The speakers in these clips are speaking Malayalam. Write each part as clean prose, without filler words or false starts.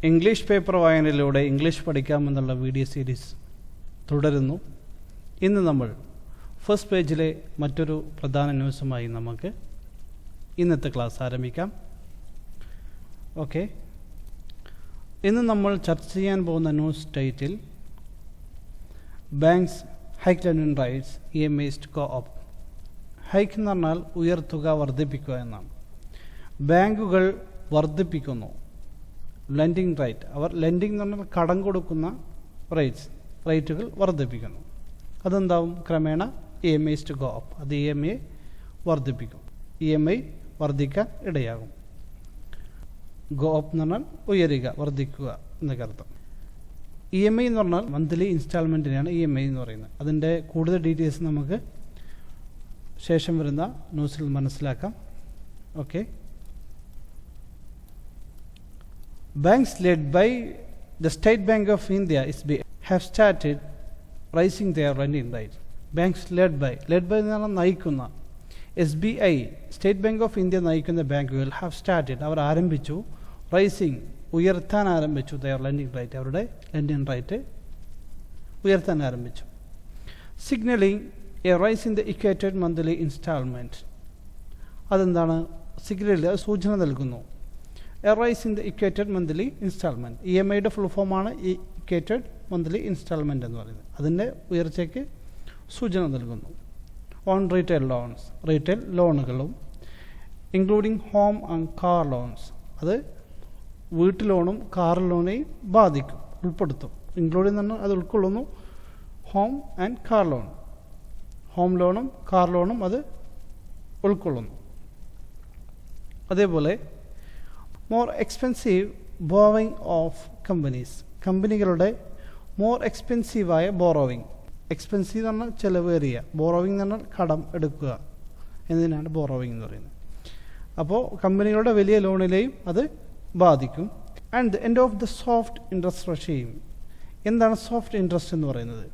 ഇംഗ്ലീഷ് പേപ്പർ വായനയിലൂടെ ഇംഗ്ലീഷ് പഠിക്കാമെന്നുള്ള വീഡിയോ സീരീസ് തുടരുന്നു. ഇന്ന് നമ്മൾ ഫസ്റ്റ് പേജിലെ മറ്റൊരു പ്രധാന ന്യൂസുമായി നമുക്ക് ഇന്നത്തെ ക്ലാസ് ആരംഭിക്കാം. ഓക്കെ, ഇന്ന് നമ്മൾ ചർച്ച ചെയ്യാൻ പോകുന്ന news title banks hike lending rights EMIs to go up. Hike എന്ന് പറഞ്ഞാൽ ഉയർത്തുക, വർദ്ധിപ്പിക്കുക എന്നാണ്. ബാങ്കുകൾ വർദ്ധിപ്പിക്കുന്നു ലെൻഡിങ് റേറ്റ്. അവർ ലെൻഡിങ് എന്ന് പറഞ്ഞാൽ കടം കൊടുക്കുന്ന റേറ്റുകൾ വർദ്ധിപ്പിക്കുന്നു. അതെന്താവും? ക്രമേണ EMIs to go up. അത് EMI വർദ്ധിപ്പിക്കും. EMI വർദ്ധിക്കാൻ ഇടയാകും. ഗോ അപ്പ് എന്ന് പറഞ്ഞാൽ ഉയരുക, വർദ്ധിക്കുക എന്നൊക്കെ അർത്ഥം. EMI എന്ന് പറഞ്ഞാൽ മന്ത്ലി ഇൻസ്റ്റാൾമെൻറ്റിനെയാണ് EMI എന്ന് പറയുന്നത്. അതിൻ്റെ കൂടുതൽ ഡീറ്റെയിൽസ് നമുക്ക് ശേഷം വരുന്ന ന്യൂസിൽ മനസ്സിലാക്കാം. Okay, banks led by the State Bank of India SBI have started raising their lending rate. Banks led by എന്ന് പറഞ്ഞാൽ നയിക്കുന്ന, SBI state bank of India നയിക്കുന്ന ബാങ്കുകൾ have started, അവർ ആരംഭിച്ചു, റൈസിങ് ഉയർത്താൻ ആരംഭിച്ചു, their lending rate, അവരുടെ ലെൻഡിങ് റേറ്റ് ഉയർത്താൻ ആരംഭിച്ചു. Signalling a rise in the equated monthly instalment. അതെന്താണ്? സിഗ്നൽ, സൂചന നൽകുന്നു. A rise in the equated monthly instalment. EMIയുടെ ഫുൾ ഫോമാണ് ഈ ഇക്വേറ്റഡ് മന്ത്ലി ഇൻസ്റ്റാൾമെൻറ്റ് എന്ന് പറയുന്നത്. അതിൻ്റെ ഉയർച്ചയ്ക്ക് സൂചന നൽകുന്നു. ഓൺ റീറ്റെയിൽ ലോൺസ്, റീറ്റെയിൽ ലോണുകളും including home and car loans, അത് വീട്ടു ലോണും കാർ ലോണെയും ബാധിക്കും, ഉൾപ്പെടുത്തും. ഇൻക്ലൂഡിങ് എന്ന് പറഞ്ഞാൽ അത് ഉൾക്കൊള്ളുന്നു home and car loan. Home ലോണും കാർ ലോണും അത് ഉൾക്കൊള്ളുന്നു. അതേപോലെ more expensive borrowing of companies, കമ്പനികളുടെ മോർ എക്സ്പെൻസീവായ ബോറോവിങ്. എക്സ്പെൻസീവ് എന്ന് പറഞ്ഞാൽ ചിലവേറിയ, ബോറോവിങ് എന്ന് പറഞ്ഞാൽ കടം എടുക്കുക എന്നതിനാണ് ബോറോവിങ് എന്ന് പറയുന്നത്. അപ്പോൾ കമ്പനികളുടെ വലിയ ലോണിലെയും അത് ബാധിക്കും. And the end of the soft interest റെഷീം. എന്താണ് സോഫ്റ്റ് ഇൻട്രസ്റ്റ് എന്ന് പറയുന്നത്?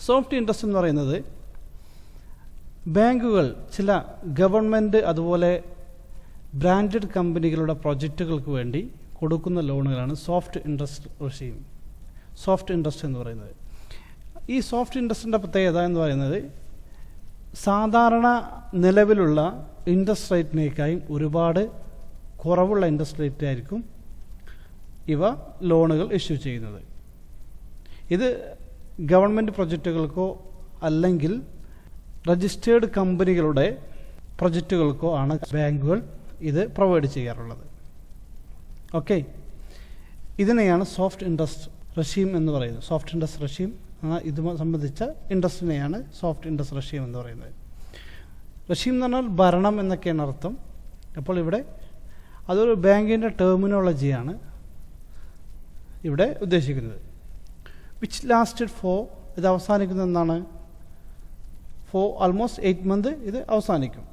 സോഫ്റ്റ് ഇൻട്രസ്റ്റ് എന്ന് പറയുന്നത് ബാങ്കുകൾ ചില ഗവൺമെൻറ് അതുപോലെ ബ്രാൻഡഡ് കമ്പനികളുടെ പ്രൊജക്റ്റുകൾക്ക് വേണ്ടി കൊടുക്കുന്ന ലോണുകളാണ് soft interest regime. Soft interest എന്ന് പറയുന്നത്. ഈ സോഫ്റ്റ് ഇൻട്രസ്റ്റിൻ്റെ പ്രത്യേകത എന്ന് പറയുന്നത് സാധാരണ നിലവിലുള്ള ഇൻട്രസ്റ്റ് റേറ്റിനേക്കാളും ഒരുപാട് കുറവുള്ള ഇൻട്രസ്റ്റ് റേറ്റായിരിക്കും ഇവ ലോണുകൾ ഇഷ്യൂ ചെയ്യുന്നത്. ഇത് ഗവൺമെൻറ് പ്രൊജക്റ്റുകൾക്കോ അല്ലെങ്കിൽ രജിസ്റ്റേർഡ് കമ്പനികളുടെ പ്രൊജക്റ്റുകൾക്കോ ആണ് ബാങ്കുകൾ ഇത് പ്രൊവൈഡ് ചെയ്യാറുള്ളത്. ഓക്കെ, ഇതിനെയാണ് സോഫ്റ്റ് ഇൻട്രസ്റ്റ് റെഷീം എന്ന് പറയുന്നത്. സോഫ്റ്റ് ഇൻട്രസ്റ്റ് റെഷീം ഇത് സംബന്ധിച്ച ഇൻട്രസ്റ്റിനെയാണ് സോഫ്റ്റ് ഇൻട്രസ്റ്റ് റെഷീം എന്ന് പറയുന്നത്. റെഷീം എന്ന് പറഞ്ഞാൽ ഭരണം എന്നൊക്കെയാണ് അർത്ഥം. അപ്പോൾ ഇവിടെ അതൊരു ബാങ്കിൻ്റെ ടെർമിനോളജിയാണ് ഇവിടെ ഉദ്ദേശിക്കുന്നത്. വിച്ച് ലാസ്റ്റഡ് ഫോർ, ഇത് അവസാനിക്കുന്നത് എന്നാണ്? ഫോർ ആൾമോസ്റ്റ് 8 months ഇത് അവസാനിക്കും,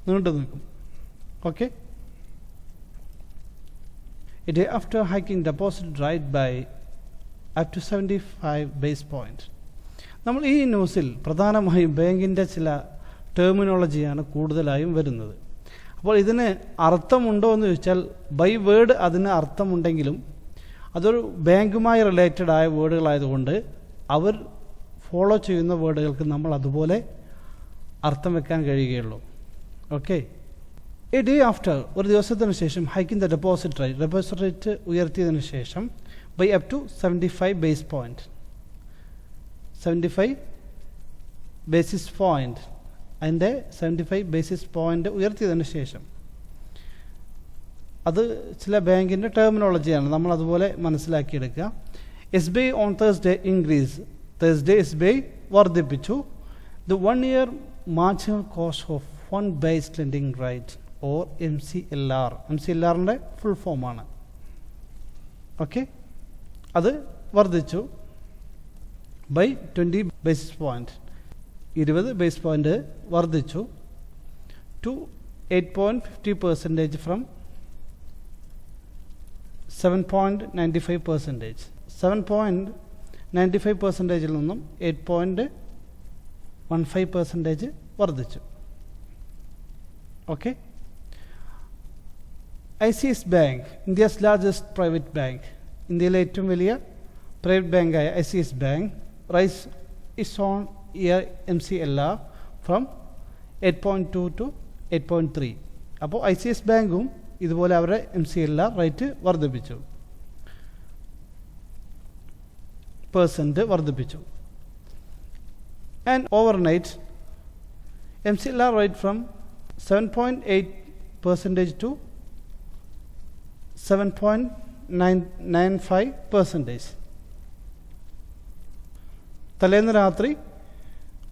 നീണ്ടു നിൽക്കും. Okay, it after hiking deposit rate by up to 75 basis points. നമ്മൾ ഈ ന്യൂസിൽ പ്രധാനമായും ബാങ്കിൻ്റെ ചില ടെർമിനോളജിയാണ് കൂടുതലായും വരുന്നത്. അപ്പോൾ ഇതിന് അർത്ഥമുണ്ടോ എന്ന് ചോദിച്ചാൽ ബൈ വേർഡ് അതിന് അർത്ഥമുണ്ടെങ്കിലും അതൊരു ബാങ്കുമായി റിലേറ്റഡ് ആയ വേർഡുകളായതുകൊണ്ട് അവർ ഫോളോ ചെയ്യുന്ന വേർഡുകൾക്ക് നമ്മൾ അതുപോലെ അർത്ഥം വെക്കാൻ കഴിയുകയുള്ളൂ. ഓക്കെ, എ ഡേ ആഫ്റ്റർ, ഒരു ദിവസത്തിന് ശേഷം hiking the deposit rate, deposit rate ഉയർത്തിയതിനു ശേഷം by up to 75 basis points, 75 basis point, അതിൻ്റെ 75 basis point ഉയർത്തിയതിന് ശേഷം. അത് ചില ബാങ്കിൻ്റെ ടെർമിനോളജിയാണ്, നമ്മൾ അതുപോലെ മനസ്സിലാക്കിയെടുക്കുക. SBI on Thursday increase, Thursday SBI വർദ്ധിപ്പിച്ചു the 1 year marginal cost of fund based lending rate or MCLR. MCLRൻ്റെ ഫുൾ ഫോമാണ്. ഓക്കെ, അത് വർദ്ധിച്ചു by 20 basis point, 20 basis point വർദ്ധിച്ചു ടു 8.50% ഫ്രം 7.95%. 7.95%-ൽ നിന്നും 8.15% വർദ്ധിച്ചു. Okay, ICS Bank, India's largest private bank, ഇന്ത്യയിലെ ഏറ്റവും വലിയ പ്രൈവറ്റ് ബാങ്കായ ICS Bank, rise its own year MCLR from 8.2 to 8.3. അപ്പോൾ ICS ബാങ്കും ഇതുപോലെ അവരുടെ MCLR റേറ്റ് വർദ്ധിപ്പിച്ചു, % വർദ്ധിപ്പിച്ചു. And overnight, MCLR rate from 7.8% to 7.95%. തലേന്ന് രാത്രി,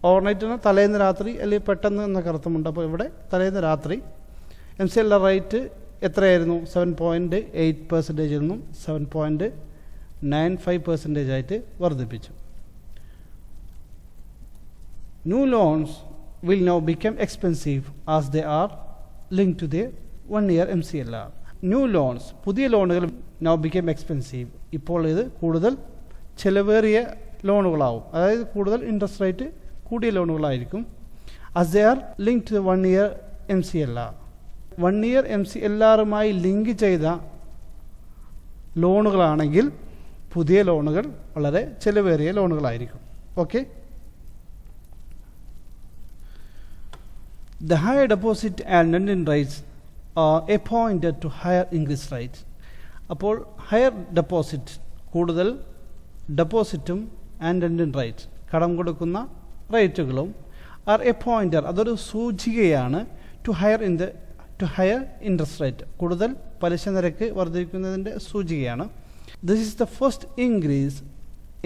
ഓവർനൈറ്റിന് തലേന്ന് രാത്രി അല്ലെങ്കിൽ പെട്ടെന്ന് എന്നൊക്കെ അർത്ഥമുണ്ട്. അപ്പോൾ ഇവിടെ തലേന്ന് രാത്രി MCLR റേറ്റ് എത്രയായിരുന്നു? 7.8% നിന്നും 7.95% ആയിട്ട് വർദ്ധിപ്പിച്ചു. New loans will now become expensive as they are linked to their 1-year MCLR. New loans, പുതിയ ലോണുകൾ now become expensive. ഇപ്പോൾ ഇത് കൂടുതൽ ചിലവേറിയ ലോണുകളാവും, അതായത് കൂടുതൽ ഇൻട്രസ്റ്റ് റേറ്റ് കൂടിയ ലോണുകളായിരിക്കും. as they are linked to the 1-year MCLR. 1-year MCLRുമായി ലിങ്ക് ചെയ്ത ലോണുകളാണെങ്കിൽ പുതിയ ലോണുകൾ വളരെ ചിലവേറിയ ലോണുകളായിരിക്കും. Okay. The higher deposit and lending rates are a pointer to higher increase rate. അപ്പോൾ ഹയർ ഡെപ്പോസിറ്റ്, കൂടുതൽ ഡെപ്പോസിറ്റും ആൻഡ് ലെൻഡിങ് റേറ്റ്, കടം കൊടുക്കുന്ന റേറ്റുകളും, ആർ എ പോയിന്റർ, അതൊരു സൂചികയാണ്, ടു ഹയർ ഇൻട്രസ്റ്റ് റേറ്റ്, കൂടുതൽ പലിശ നിരക്ക് വർദ്ധിക്കുന്നതിൻ്റെ സൂചികയാണ്. This is the first increase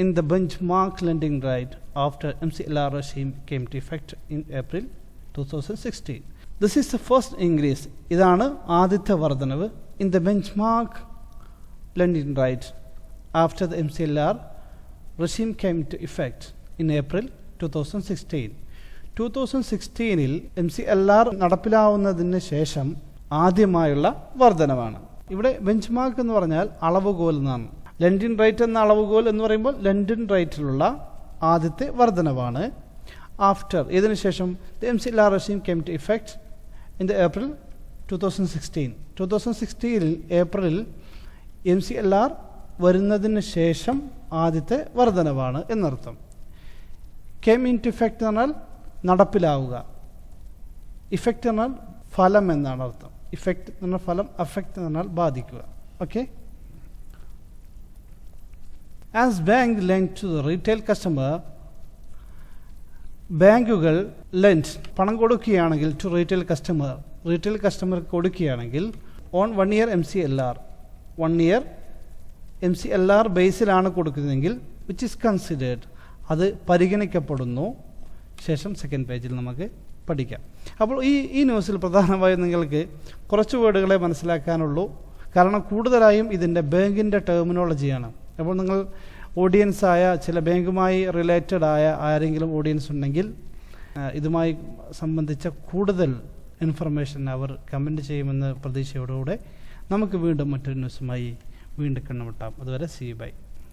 in the benchmark lending rate after MCLR regime came to effect in April 2016. This is the first increase. ഇതാണ് ആദ്യത്തെ വർധനവ്. In the benchmark lending rate after the MCLR regime came to effect in April 2016. 2016-ൽ MCLR നടപ്പിലാവുന്നതിന് ശേഷം ആദ്യമായുള്ള വർധനവാണ്. ഇവിടെ ബെഞ്ച് മാർക്ക് എന്ന് പറഞ്ഞാൽ അളവുകോൽ എന്നാണ്. ലെൻഡിങ് റേറ്റ് എന്ന അളവുകോൽ എന്ന് പറയുമ്പോൾ ലെൻഡിങ് റേറ്റിലുള്ള ആദ്യത്തെ വർധനവാണ്. ആഫ്റ്റർ, ഇതിനു ശേഷം the MCLR regime came to effect in the April 2016. 2016-ൽ ഏപ്രിലിൽ MCLR വരുന്നതിന് ശേഷം ആദ്യത്തെ വർധനവാണ് എന്നർത്ഥം. came into effect എന്ന് പറഞ്ഞാൽ നടപ്പിലാവുക, ഇഫക്റ്റ് എന്ന് പറഞ്ഞാൽ ഫലം എന്നാണ് അർത്ഥം. ഇഫക്റ്റ് എന്ന് പറഞ്ഞാൽ ഫലം, അഫക്റ്റ് എന്ന് പറഞ്ഞാൽ ബാധിക്കുക. Okay. As bank lend to the retail customer, ബാങ്കുകൾ ലെൻഡ് പണം കൊടുക്കുകയാണെങ്കിൽ ടു റീറ്റെയിൽ കസ്റ്റമർക്ക് കൊടുക്കുകയാണെങ്കിൽ on 1-year MCLR, 1-year MCLR ബേസിലാണ് കൊടുക്കുന്നതെങ്കിൽ വിച്ച് ഈസ് കൺസിഡേർഡ്, അത് പരിഗണിക്കപ്പെടുന്നു. ശേഷം സെക്കൻഡ് പേജിൽ നമുക്ക് പഠിക്കാം. അപ്പോൾ ഈ ന്യൂസിൽ പ്രധാനമായും നിങ്ങൾക്ക് കുറച്ച് വേർഡുകളെ മനസ്സിലാക്കാനുള്ളൂ, കാരണം കൂടുതലായും ഇതിൻ്റെ ബാങ്കിൻ്റെ ടെർമിനോളജിയാണ്. അപ്പോൾ നിങ്ങൾ ഓഡിയൻസായ, ചില ബാങ്കുമായി റിലേറ്റഡ് ആയ ആരെങ്കിലും ഓഡിയൻസ് ഉണ്ടെങ്കിൽ ഇതുമായി സംബന്ധിച്ച കൂടുതൽ ഇൻഫർമേഷൻ അവർ കമൻറ്റ് ചെയ്യുമെന്ന പ്രതീക്ഷയോടുകൂടെ നമുക്ക് വീണ്ടും മറ്റൊരു ന്യൂസുമായി വീണ്ടും കണ്ടുമുട്ടാം. അതുവരെ സീ ബൈ.